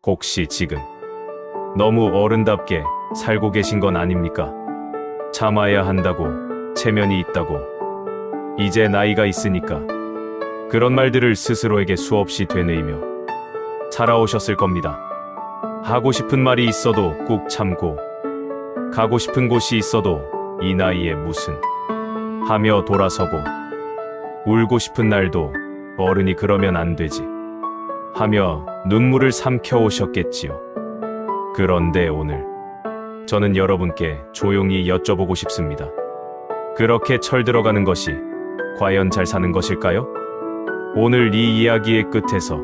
혹시 지금 너무 어른답게 살고 계신 건 아닙니까? 참아야 한다고, 체면이 있다고, 이제 나이가 있으니까 그런 말들을 스스로에게 수없이 되뇌이며 살아오셨을 겁니다. 하고 싶은 말이 있어도 꾹 참고, 가고 싶은 곳이 있어도 이 나이에 무슨 하며 돌아서고, 울고 싶은 날도 어른이 그러면 안 되지 하며 눈물을 삼켜 오셨겠지요. 그런데 오늘 저는 여러분께 조용히 여쭤보고 싶습니다. 그렇게 철들어가는 것이 과연 잘 사는 것일까요? 오늘 이 이야기의 끝에서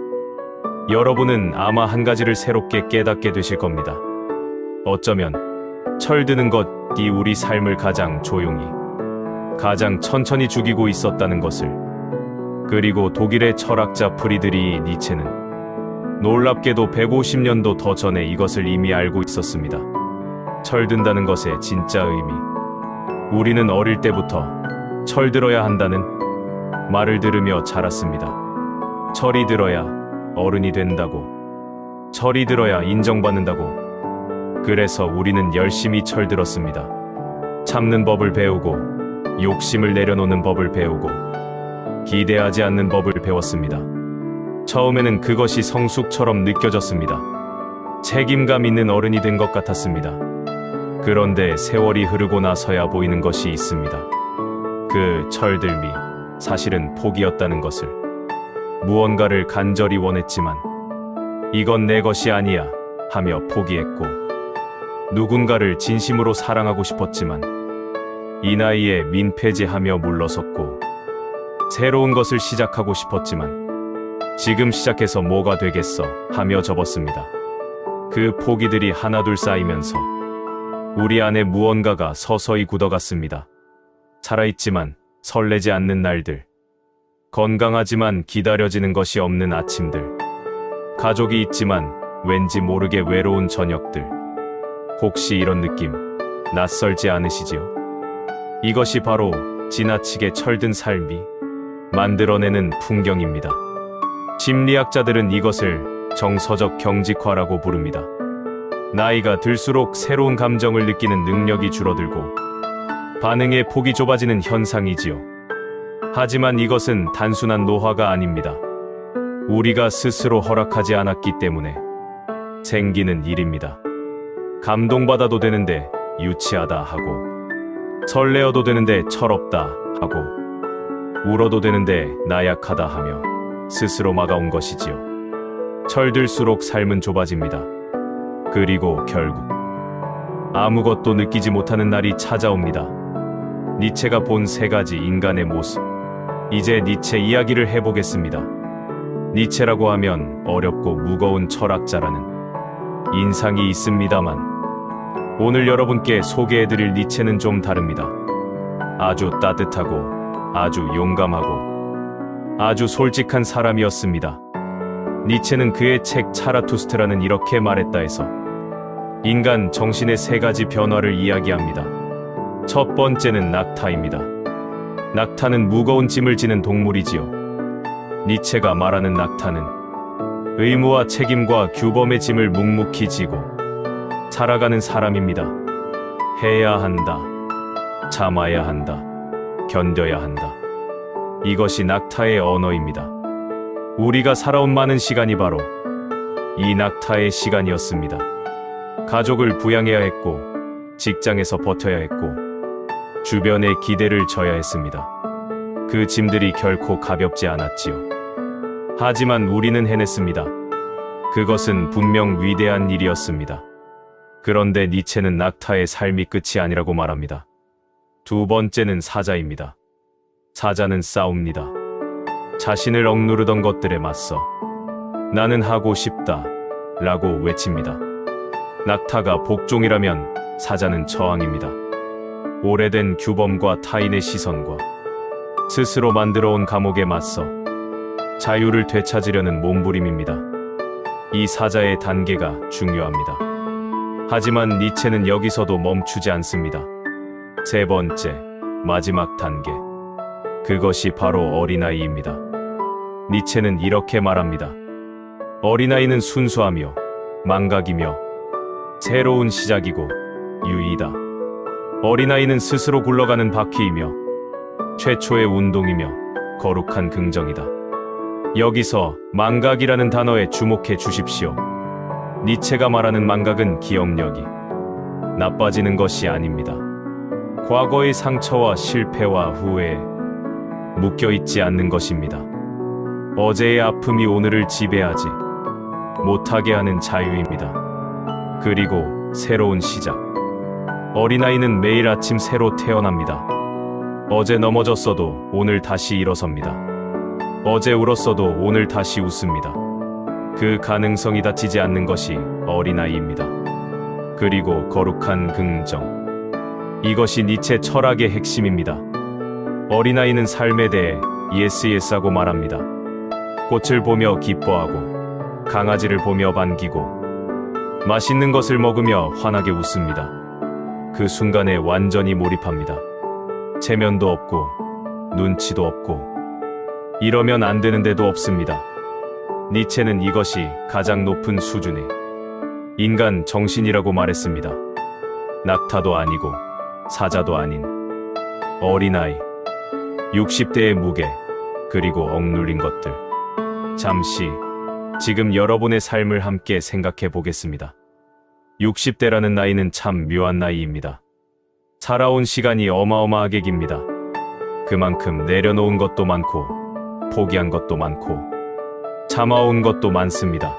여러분은 아마 한 가지를 새롭게 깨닫게 되실 겁니다. 어쩌면 철드는 것이 우리 삶을 가장 조용히, 가장 천천히 죽이고 있었다는 것을. 그리고 독일의 철학자 프리드리히 니체는 놀랍게도 150년도 더 전에 이것을 이미 알고 있었습니다. 철든다는 것의 진짜 의미. 우리는 어릴 때부터 철들어야 한다는 말을 들으며 자랐습니다. 철이 들어야 어른이 된다고, 철이 들어야 인정받는다고. 그래서 우리는 열심히 철들었습니다. 참는 법을 배우고, 욕심을 내려놓는 법을 배우고, 기대하지 않는 법을 배웠습니다. 처음에는 그것이 성숙처럼 느껴졌습니다. 책임감 있는 어른이 된 것 같았습니다. 그런데 세월이 흐르고 나서야 보이는 것이 있습니다. 그 철들미, 사실은 포기였다는 것을. 무언가를 간절히 원했지만 이건 내 것이 아니야 하며 포기했고, 누군가를 진심으로 사랑하고 싶었지만 이 나이에 민폐지하며 물러섰고, 새로운 것을 시작하고 싶었지만 지금 시작해서 뭐가 되겠어 하며 접었습니다. 그 포기들이 하나둘 쌓이면서 우리 안에 무언가가 서서히 굳어갔습니다. 살아있지만 설레지 않는 날들, 건강하지만 기다려지는 것이 없는 아침들, 가족이 있지만 왠지 모르게 외로운 저녁들. 혹시 이런 느낌 낯설지 않으시지요? 이것이 바로 지나치게 철든 삶이 만들어내는 풍경입니다. 심리학자들은 이것을 정서적 경직화라고 부릅니다. 나이가 들수록 새로운 감정을 느끼는 능력이 줄어들고 반응의 폭이 좁아지는 현상이지요. 하지만 이것은 단순한 노화가 아닙니다. 우리가 스스로 허락하지 않았기 때문에 생기는 일입니다. 감동받아도 되는데 유치하다 하고, 설레어도 되는데 철없다 하고, 울어도 되는데 나약하다 하며 스스로 막아온 것이지요. 철들수록 삶은 좁아집니다. 그리고 결국 아무것도 느끼지 못하는 날이 찾아옵니다. 니체가 본 세 가지 인간의 모습. 이제 니체 이야기를 해보겠습니다. 니체라고 하면 어렵고 무거운 철학자라는 인상이 있습니다만, 오늘 여러분께 소개해드릴 니체는 좀 다릅니다. 아주 따뜻하고, 아주 용감하고, 아주 솔직한 사람이었습니다. 니체는 그의 책 차라투스트라는 이렇게 말했다 해서 인간 정신의 세 가지 변화를 이야기합니다. 첫 번째는 낙타입니다. 낙타는 무거운 짐을 지는 동물이지요. 니체가 말하는 낙타는 의무와 책임과 규범의 짐을 묵묵히 지고 살아가는 사람입니다. 해야 한다, 참아야 한다, 견뎌야 한다. 이것이 낙타의 언어입니다. 우리가 살아온 많은 시간이 바로 이 낙타의 시간이었습니다. 가족을 부양해야 했고, 직장에서 버텨야 했고, 주변의 기대를 져야 했습니다. 그 짐들이 결코 가볍지 않았지요. 하지만 우리는 해냈습니다. 그것은 분명 위대한 일이었습니다. 그런데 니체는 낙타의 삶이 끝이 아니라고 말합니다. 두 번째는 사자입니다. 사자는 싸웁니다. 자신을 억누르던 것들에 맞서 나는 하고 싶다 라고 외칩니다. 낙타가 복종이라면 사자는 저항입니다. 오래된 규범과 타인의 시선과 스스로 만들어온 감옥에 맞서 자유를 되찾으려는 몸부림입니다. 이 사자의 단계가 중요합니다. 하지만 니체는 여기서도 멈추지 않습니다. 세 번째, 마지막 단계. 그것이 바로 어린아이입니다. 니체는 이렇게 말합니다. 어린아이는 순수하며 망각이며 새로운 시작이고 유의다. 어린아이는 스스로 굴러가는 바퀴이며 최초의 운동이며 거룩한 긍정이다. 여기서 망각이라는 단어에 주목해 주십시오. 니체가 말하는 망각은 기억력이 나빠지는 것이 아닙니다. 과거의 상처와 실패와 후회에 묶여있지 않는 것입니다. 어제의 아픔이 오늘을 지배하지 못하게 하는 자유입니다. 그리고 새로운 시작. 어린아이는 매일 아침 새로 태어납니다. 어제 넘어졌어도 오늘 다시 일어섭니다. 어제 울었어도 오늘 다시 웃습니다. 그 가능성이 닫히지 않는 것이 어린아이입니다. 그리고 거룩한 긍정. 이것이 니체 철학의 핵심입니다. 어린아이는 삶에 대해 예스하고 말합니다. 꽃을 보며 기뻐하고 강아지를 보며 반기고 맛있는 것을 먹으며 환하게 웃습니다. 그 순간에 완전히 몰입합니다. 체면도 없고 눈치도 없고 이러면 안 되는 데도 없습니다. 니체는 이것이 가장 높은 수준의 인간 정신이라고 말했습니다. 낙타도 아니고 사자도 아닌 어린아이, 60대의 무게, 그리고 억눌린 것들. 잠시 지금 여러분의 삶을 함께 생각해 보겠습니다. 60대라는 나이는 참 묘한 나이입니다. 살아온 시간이 어마어마하게 깁니다. 그만큼 내려놓은 것도 많고 포기한 것도 많고 참아온 것도 많습니다.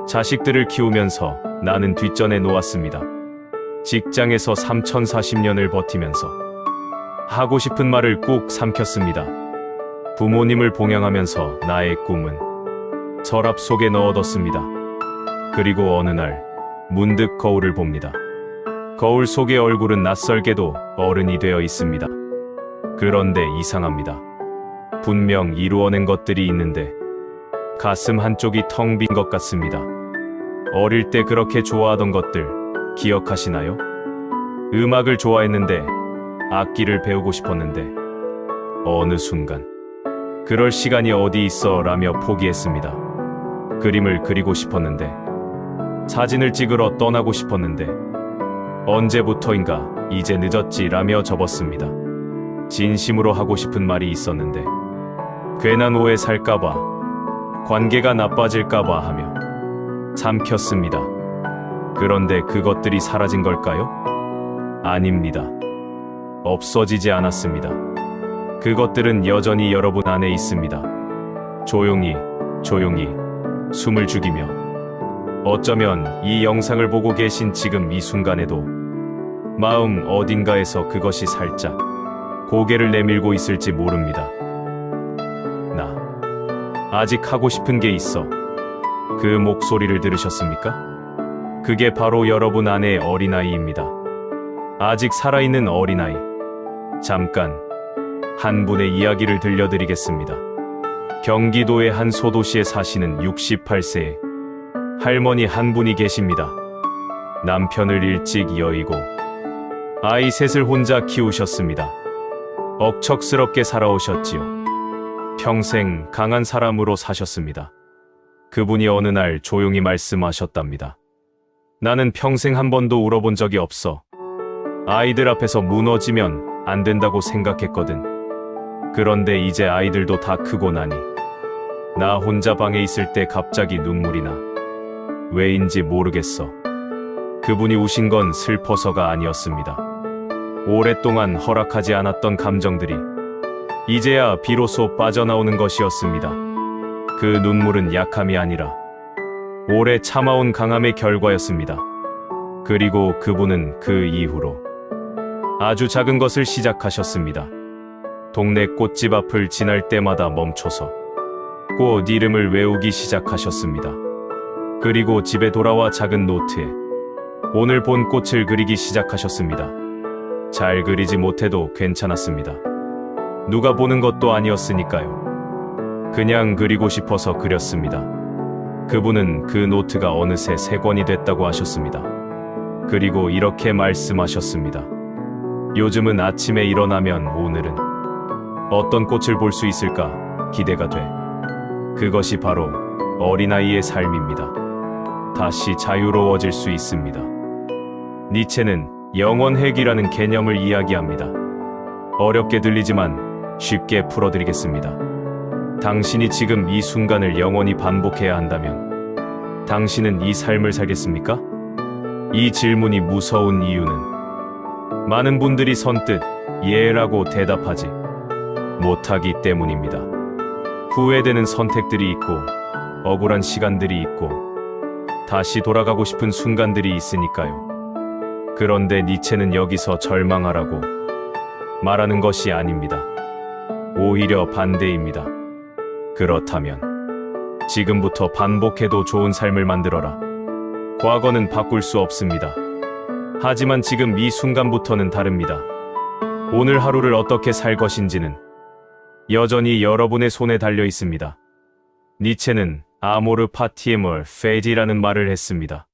자식들을 키우면서 나는 뒷전에 놓았습니다. 직장에서 3040년을 버티면서 하고 싶은 말을 꾹 삼켰습니다. 부모님을 봉양하면서 나의 꿈은 서랍 속에 넣어뒀습니다. 그리고 어느 날 문득 거울을 봅니다. 거울 속의 얼굴은 낯설게도 어른이 되어 있습니다. 그런데 이상합니다. 분명 이루어낸 것들이 있는데 가슴 한쪽이 텅 빈 것 같습니다. 어릴 때 그렇게 좋아하던 것들 기억하시나요? 음악을 좋아했는데 악기를 배우고 싶었는데 어느 순간 그럴 시간이 어디 있어 라며 포기했습니다. 그림을 그리고 싶었는데 사진을 찍으러 떠나고 싶었는데 언제부터인가 이제 늦었지 라며 접었습니다. 진심으로 하고 싶은 말이 있었는데 괜한 오해 살까봐 관계가 나빠질까봐 하며 삼켰습니다. 그런데 그것들이 사라진 걸까요? 아닙니다. 없어지지 않았습니다. 그것들은 여전히 여러분 안에 있습니다. 조용히 숨을 죽이며 어쩌면 이 영상을 보고 계신 지금 이 순간에도 마음 어딘가에서 그것이 살짝 고개를 내밀고 있을지 모릅니다. 나 아직 하고 싶은 게 있어. 그 목소리를 들으셨습니까? 그게 바로 여러분 안의 어린아이입니다. 아직 살아있는 어린아이. 잠깐 한 분의 이야기를 들려드리겠습니다. 경기도의 한 소도시에 사시는 68세의 할머니 한 분이 계십니다. 남편을 일찍 여의고 아이 셋을 혼자 키우셨습니다. 억척스럽게 살아오셨지요. 평생 강한 사람으로 사셨습니다. 그분이 어느 날 조용히 말씀하셨답니다. 나는 평생 한 번도 울어본 적이 없어. 아이들 앞에서 무너지면 안 된다고 생각했거든. 그런데 이제 아이들도 다 크고 나니 나 혼자 방에 있을 때 갑자기 눈물이 나. 왜인지 모르겠어. 그분이 우신 건 슬퍼서가 아니었습니다. 오랫동안 허락하지 않았던 감정들이 이제야 비로소 빠져나오는 것이었습니다. 그 눈물은 약함이 아니라 오래 참아온 강함의 결과였습니다. 그리고 그분은 그 이후로 아주 작은 것을 시작하셨습니다. 동네 꽃집 앞을 지날 때마다 멈춰서 꽃 이름을 외우기 시작하셨습니다. 그리고 집에 돌아와 작은 노트에 오늘 본 꽃을 그리기 시작하셨습니다. 잘 그리지 못해도 괜찮았습니다. 누가 보는 것도 아니었으니까요. 그냥 그리고 싶어서 그렸습니다. 그분은 그 노트가 어느새 3권이 됐다고 하셨습니다. 그리고 이렇게 말씀하셨습니다. 요즘은 아침에 일어나면 오늘은 어떤 꽃을 볼 수 있을까 기대가 돼. 그것이 바로 어린아이의 삶입니다. 다시 자유로워질 수 있습니다. 니체는 영원핵이라는 개념을 이야기합니다. 어렵게 들리지만 쉽게 풀어드리겠습니다. 당신이 지금 이 순간을 영원히 반복해야 한다면 당신은 이 삶을 살겠습니까? 이 질문이 무서운 이유는 많은 분들이 선뜻 예라고 대답하지 못하기 때문입니다. 후회되는 선택들이 있고 억울한 시간들이 있고 다시 돌아가고 싶은 순간들이 있으니까요. 그런데 니체는 여기서 절망하라고 말하는 것이 아닙니다. 오히려 반대입니다. 그렇다면 지금부터 반복해도 좋은 삶을 만들어라. 과거는 바꿀 수 없습니다. 하지만 지금 이 순간부터는 다릅니다. 오늘 하루를 어떻게 살 것인지는 여전히 여러분의 손에 달려 있습니다. 니체는 아모르 파티에몰 페지라는 말을 했습니다.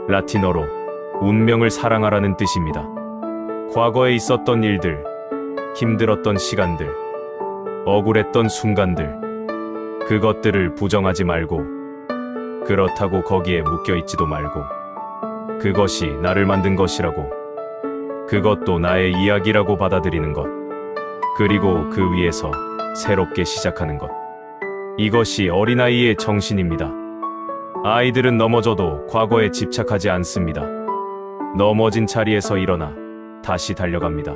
라틴어로 운명을 사랑하라는 뜻입니다. 과거에 있었던 일들, 힘들었던 시간들, 억울했던 순간들, 그것들을 부정하지 말고 그렇다고 거기에 묶여있지도 말고 그것이 나를 만든 것이라고 그것도 나의 이야기라고 받아들이는 것 그리고 그 위에서 새롭게 시작하는 것 이것이 어린아이의 정신입니다. 아이들은 넘어져도 과거에 집착하지 않습니다. 넘어진 자리에서 일어나 다시 달려갑니다.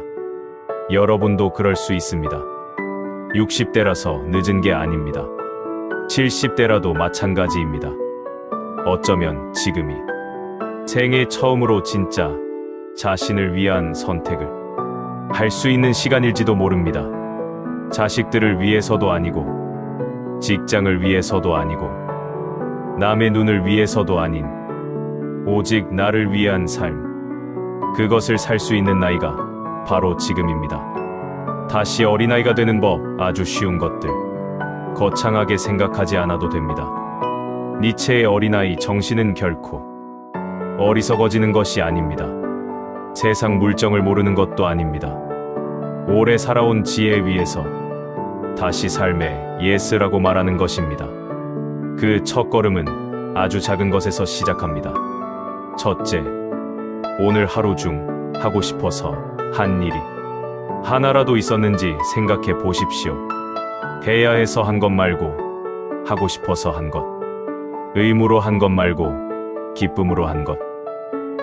여러분도 그럴 수 있습니다. 60대라서 늦은 게 아닙니다. 70대라도 마찬가지입니다. 어쩌면 지금이 생애 처음으로 진짜 자신을 위한 선택을 할 수 있는 시간일지도 모릅니다. 자식들을 위해서도 아니고 직장을 위해서도 아니고 남의 눈을 위해서도 아닌 오직 나를 위한 삶 그것을 살 수 있는 나이가 바로 지금입니다. 다시 어린아이가 되는 법 아주 쉬운 것들 거창하게 생각하지 않아도 됩니다. 니체의 어린아이 정신은 결코 어리석어지는 것이 아닙니다. 세상 물정을 모르는 것도 아닙니다. 오래 살아온 지혜 위에서 다시 삶의 예스라고 말하는 것입니다. 그 첫걸음은 아주 작은 것에서 시작합니다. 첫째, 오늘 하루 중 하고 싶어서 한 일이 하나라도 있었는지 생각해 보십시오. 해야 해서 한 것 말고 하고 싶어서 한 것, 의무로 한 것 말고 기쁨으로 한 것.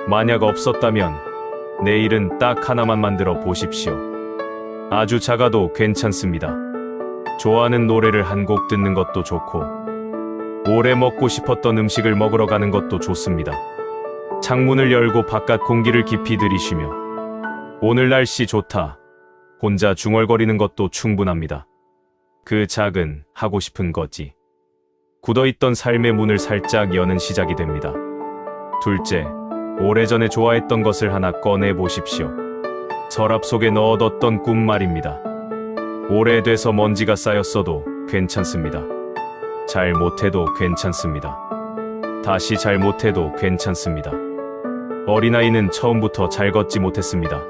만약 없었다면 내일은 딱 하나만 만들어 보십시오. 아주 작아도 괜찮습니다. 좋아하는 노래를 한 곡 듣는 것도 좋고 오래 먹고 싶었던 음식을 먹으러 가는 것도 좋습니다. 창문을 열고 바깥 공기를 깊이 들이쉬며 오늘 날씨 좋다 혼자 중얼거리는 것도 충분합니다. 그 작은 하고 싶은 것이 굳어있던 삶의 문을 살짝 여는 시작이 됩니다. 둘째, 오래전에 좋아했던 것을 하나 꺼내 보십시오. 서랍 속에 넣어뒀던 꿈 말입니다. 오래돼서 먼지가 쌓였어도 괜찮습니다. 잘 못해도 괜찮습니다. 다시 잘 못해도 괜찮습니다. 어린아이는 처음부터 잘 걷지 못했습니다.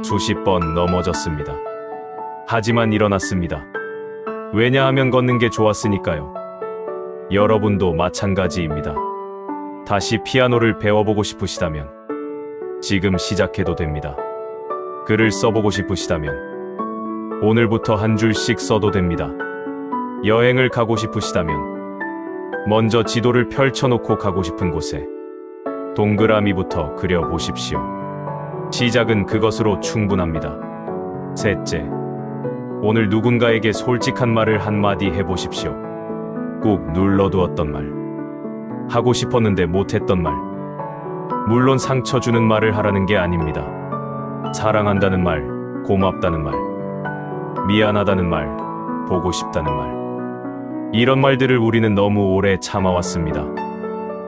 수십 번 넘어졌습니다. 하지만 일어났습니다. 왜냐하면 걷는 게 좋았으니까요. 여러분도 마찬가지입니다. 다시 피아노를 배워보고 싶으시다면 지금 시작해도 됩니다. 글을 써보고 싶으시다면 오늘부터 한 줄씩 써도 됩니다. 여행을 가고 싶으시다면 먼저 지도를 펼쳐놓고 가고 싶은 곳에 동그라미부터 그려보십시오. 시작은 그것으로 충분합니다. 셋째, 오늘 누군가에게 솔직한 말을 한마디 해보십시오. 꾹 눌러두었던 말, 하고 싶었는데 못했던 말. 물론 상처 주는 말을 하라는 게 아닙니다. 사랑한다는 말, 고맙다는 말, 미안하다는 말, 보고 싶다는 말. 이런 말들을 우리는 너무 오래 참아왔습니다.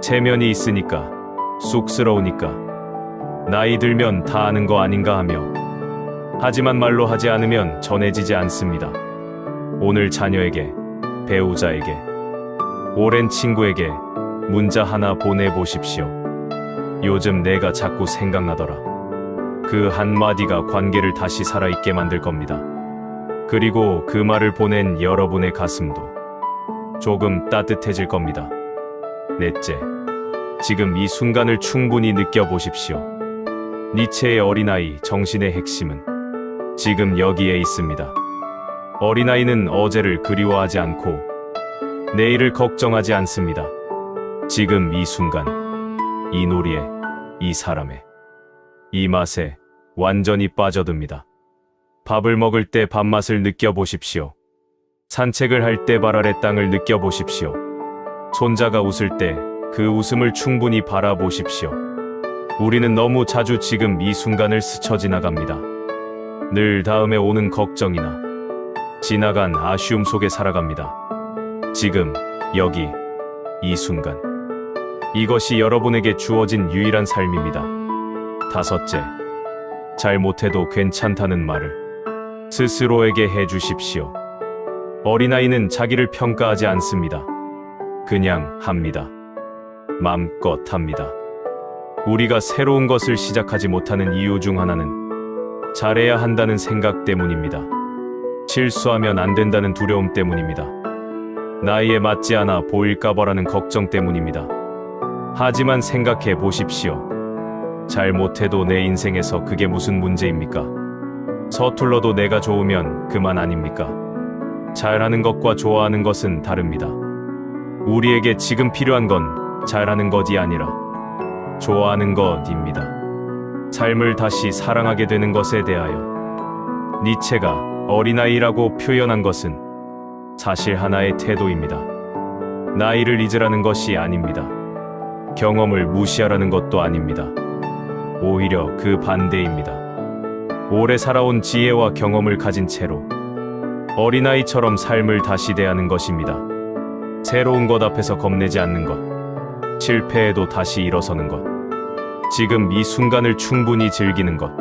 체면이 있으니까, 쑥스러우니까, 나이 들면 다 아는 거 아닌가 하며. 하지만 말로 하지 않으면 전해지지 않습니다. 오늘 자녀에게, 배우자에게, 오랜 친구에게 문자 하나 보내보십시오. 요즘 내가 자꾸 생각나더라. 그 한마디가 관계를 다시 살아있게 만들 겁니다. 그리고 그 말을 보낸 여러분의 가슴도 조금 따뜻해질 겁니다. 넷째, 지금 이 순간을 충분히 느껴보십시오. 니체의 어린아이 정신의 핵심은 지금 여기에 있습니다. 어린아이는 어제를 그리워하지 않고 내일을 걱정하지 않습니다. 지금 이 순간, 이 놀이에, 이 사람에, 이 맛에 완전히 빠져듭니다. 밥을 먹을 때 밥맛을 느껴보십시오. 산책을 할 때 발 아래 땅을 느껴보십시오. 손자가 웃을 때 그 웃음을 충분히 바라보십시오. 우리는 너무 자주 지금 이 순간을 스쳐 지나갑니다. 늘 다음에 오는 걱정이나 지나간 아쉬움 속에 살아갑니다. 지금, 여기, 이 순간. 이것이 여러분에게 주어진 유일한 삶입니다. 다섯째, 잘못해도 괜찮다는 말을 스스로에게 해주십시오. 어린아이는 자기를 평가하지 않습니다. 그냥 합니다. 마음껏 합니다. 우리가 새로운 것을 시작하지 못하는 이유 중 하나는 잘해야 한다는 생각 때문입니다. 실수하면 안 된다는 두려움 때문입니다. 나이에 맞지 않아 보일까봐라는 걱정 때문입니다. 하지만 생각해 보십시오. 잘못해도 내 인생에서 그게 무슨 문제입니까? 서툴러도 내가 좋으면 그만 아닙니까? 잘하는 것과 좋아하는 것은 다릅니다. 우리에게 지금 필요한 건 잘하는 것이 아니라 좋아하는 것입니다. 삶을 다시 사랑하게 되는 것에 대하여 니체가 어린아이라고 표현한 것은 사실 하나의 태도입니다. 나이를 잊으라는 것이 아닙니다. 경험을 무시하라는 것도 아닙니다. 오히려 그 반대입니다. 오래 살아온 지혜와 경험을 가진 채로 어린아이처럼 삶을 다시 대하는 것입니다. 새로운 것 앞에서 겁내지 않는 것, 실패해도 다시 일어서는 것, 지금 이 순간을 충분히 즐기는 것,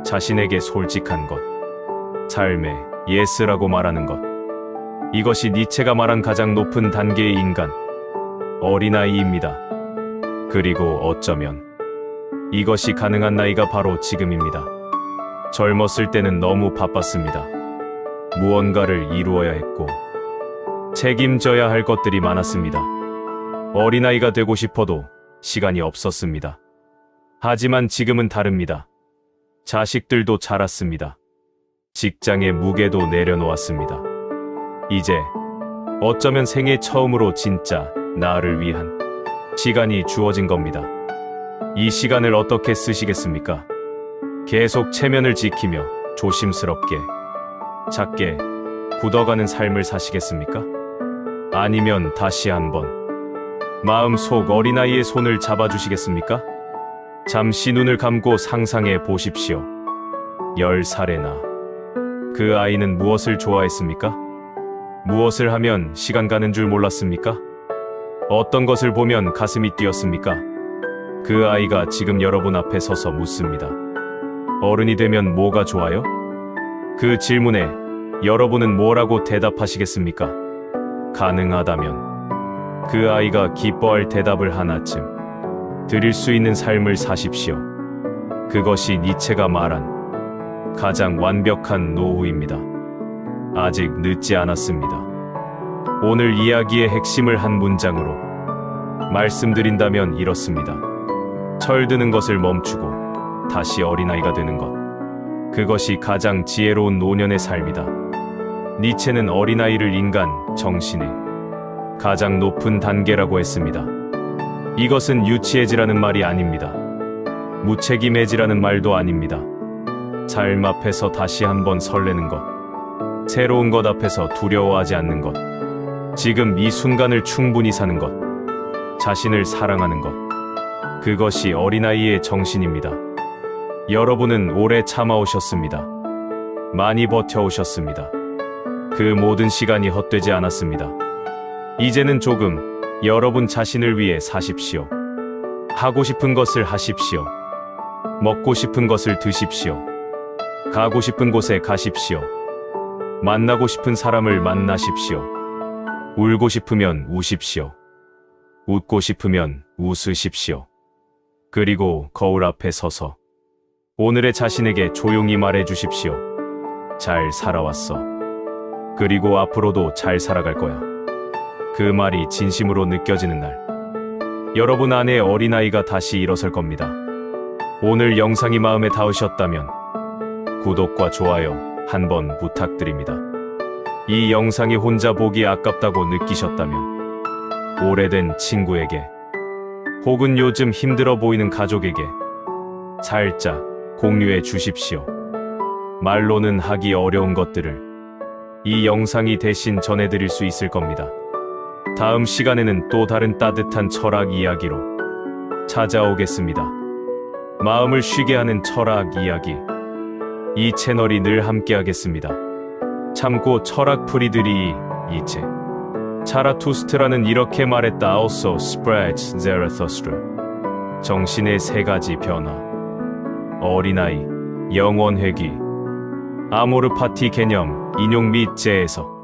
자신에게 솔직한 것, 삶에 예스라고 말하는 것. 이것이 니체가 말한 가장 높은 단계의 인간, 어린아이입니다. 그리고 어쩌면 이것이 가능한 나이가 바로 지금입니다. 젊었을 때는 너무 바빴습니다. 무언가를 이루어야 했고 책임져야 할 것들이 많았습니다. 어린아이가 되고 싶어도 시간이 없었습니다. 하지만 지금은 다릅니다. 자식들도 자랐습니다. 직장의 무게도 내려놓았습니다. 이제 어쩌면 생애 처음으로 진짜 나를 위한 시간이 주어진 겁니다. 이 시간을 어떻게 쓰시겠습니까? 계속 체면을 지키며 조심스럽게, 작게 굳어가는 삶을 사시겠습니까? 아니면 다시 한번 마음속 어린아이의 손을 잡아주시겠습니까? 잠시 눈을 감고 상상해 보십시오. 10살의 나. 그 아이는 무엇을 좋아했습니까? 무엇을 하면 시간 가는 줄 몰랐습니까? 어떤 것을 보면 가슴이 뛰었습니까? 그 아이가 지금 여러분 앞에 서서 묻습니다. 어른이 되면 뭐가 좋아요? 그 질문에 여러분은 뭐라고 대답하시겠습니까? 가능하다면 그 아이가 기뻐할 대답을 하나쯤 드릴 수 있는 삶을 사십시오. 그것이 니체가 말한 가장 완벽한 노후입니다. 아직 늦지 않았습니다. 오늘 이야기의 핵심을 한 문장으로 말씀드린다면 이렇습니다. 철드는 것을 멈추고 다시 어린아이가 되는 것. 그것이 가장 지혜로운 노년의 삶이다. 니체는 어린아이를 인간 정신의 가장 높은 단계라고 했습니다. 이것은 유치해지라는 말이 아닙니다. 무책임해지라는 말도 아닙니다. 삶 앞에서 다시 한번 설레는 것, 새로운 것 앞에서 두려워하지 않는 것, 지금 이 순간을 충분히 사는 것, 자신을 사랑하는 것, 그것이 어린아이의 정신입니다. 여러분은 오래 참아오셨습니다. 많이 버텨오셨습니다. 그 모든 시간이 헛되지 않았습니다. 이제는 조금 여러분 자신을 위해 사십시오. 하고 싶은 것을 하십시오. 먹고 싶은 것을 드십시오. 가고 싶은 곳에 가십시오. 만나고 싶은 사람을 만나십시오. 울고 싶으면 우십시오. 웃고 싶으면 웃으십시오. 그리고 거울 앞에 서서 오늘의 자신에게 조용히 말해 주십시오. 잘 살아왔어. 그리고 앞으로도 잘 살아갈 거야. 그 말이 진심으로 느껴지는 날, 여러분 안에 어린아이가 다시 일어설 겁니다. 오늘 영상이 마음에 닿으셨다면 구독과 좋아요 한번 부탁드립니다. 이 영상이 혼자 보기 아깝다고 느끼셨다면 오래된 친구에게 혹은 요즘 힘들어 보이는 가족에게 살짝 공유해 주십시오. 말로는 하기 어려운 것들을 이 영상이 대신 전해드릴 수 있을 겁니다. 다음 시간에는 또 다른 따뜻한 철학 이야기로 찾아오겠습니다. 마음을 쉬게 하는 철학 이야기. 이 채널이 늘 함께하겠습니다. 참고 철학풀이들이 이 책 자라투스트라는 이렇게 말했다. Also spreads Zarathustra. 정신의 세 가지 변화. 어린아이, 영원회귀, 아모르 파티 개념, 인용 및 재해석.